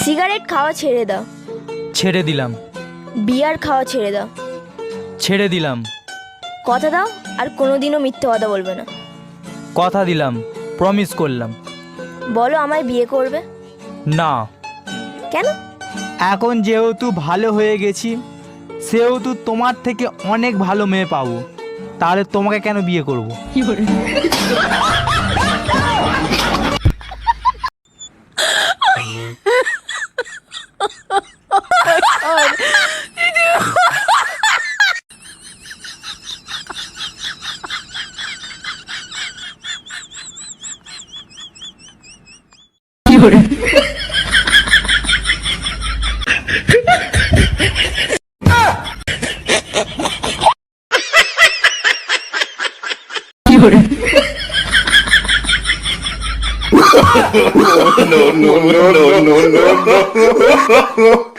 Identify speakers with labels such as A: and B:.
A: Cigarette খাওয়া ছেড়ে দাও।
B: ছেড়ে দিলাম।
A: বিয়ার খাওয়া ছেড়ে দাও।
B: ছেড়ে দিলাম।
A: কথা দাও আর কোনোদিনও মিথ্যে কথা বলবে না।
B: কথা দিলাম, প্রমিস করলাম।
A: বলো আমায় বিয়ে করবে?
B: না।
A: কেন?
B: এখন যেহেতু ভালো হয়ে গেছি, সেহেতু তোমার থেকে অনেক ভালো মেয়ে পাবো, তাহলে তোমাকে কেন বিয়ে করব?
C: no, no, no, no, no, no, no.